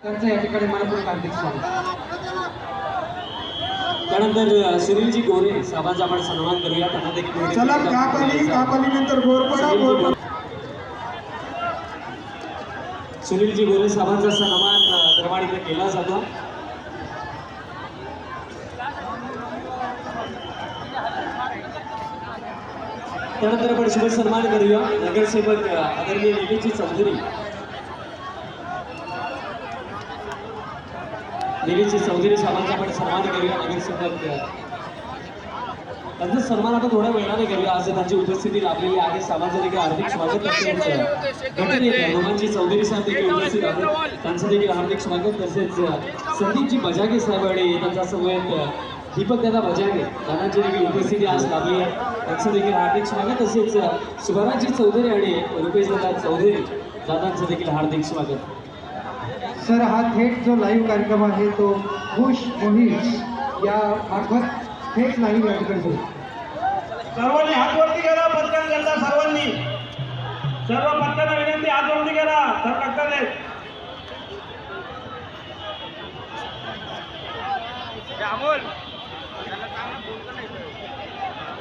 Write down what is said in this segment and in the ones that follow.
त्यांचं या ठिकाणी मनपूर्वक हार्दिक स्वागत. त्यानंतर सुनीलजी गोरे साहेबांचा आपण सन्मान करूया. त्यांना देखील चला कापाली नंतर गोरपडा. सुनीलजी गोरे साहेबांचा सन्मान दरवाड इथे केला जातो. त्यानंतर आपण शुभ सन्मान करूया नगरसेवक आदरणीय निलेशजी चौधरी. निलेशजी चौधरी साहेबांचा आपण सन्मान करूया. नगरसेवक त्यांचा सन्मान आपण थोड्या वेळाने करूया. आज त्यांची उपस्थिती लाभलेली आहे. साहेबांचं देखील हार्दिक स्वागत. तसेच गटनेते रोहनजी चौधरी साहेब देखील उपस्थित आहेत. त्यांचं देखील हार्दिक स्वागत. तसेच संदीपजी बजागे साहेब आणि त्यांचा समवेत दीपक दादा बजागे दादांची देखील उपस्थिती आज लाभली आहे. त्यांचं देखील हार्दिक स्वागत. तसेच शुभराजजी चौधरी आणि रुपेश दादा चौधरी दादांचं देखील हार्दिक स्वागत. सर, हा थेट जो लाईव्ह कार्यक्रम आहे तो खुश मोहिश या मार्फत थेट लाईव्ह या ठिकाणी होईल. सर्वांनी हात वरती करा. पटकन करता सर्वांनी. सर्व पटकन विनंती, हात वरती करा. सर पटकन आहे.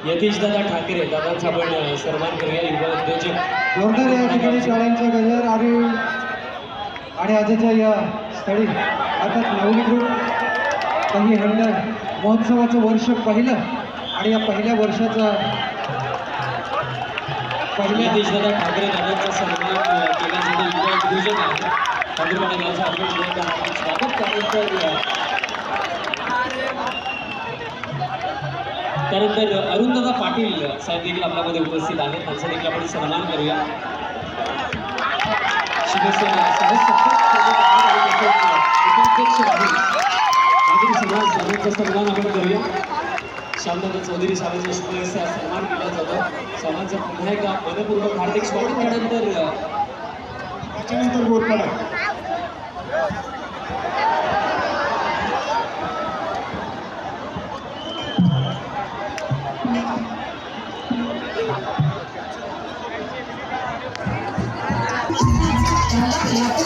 यतीश दादा ठाकरे दादांचा आपण सन्मान करूया. युवा उद्योजक जोरदार या ठिकाणी शाळांचे गजर आणि आजच्या या स्थळी अर्थात नवनीकृत काही हंडर महोत्सवाचं वर्ष पहिलं आणि या पहिल्या वर्षाचा यतीश दादा ठाकरे दादांचा सन्मान केला जातो. युवा उद्योजक आहे. पंतप्रधानांचं हार्दिक स्वागत. त्यानंतर अरुणदादा पाटील साहेब देखील आपल्यामध्ये उपस्थित आहेत. त्यांचा देखील आपण सन्मान करूया. शिवसेना सर्वांचा सन्मान आपण करूया. श्यामदादा चौधरी साहेबांच्या शुभेच्छा सन्मान केला जातो. साहेबांचं पुन्हा एकदा मनपूर्वक हार्दिक स्वागत. त्याच्यानंतर गोरपडा. Yeah.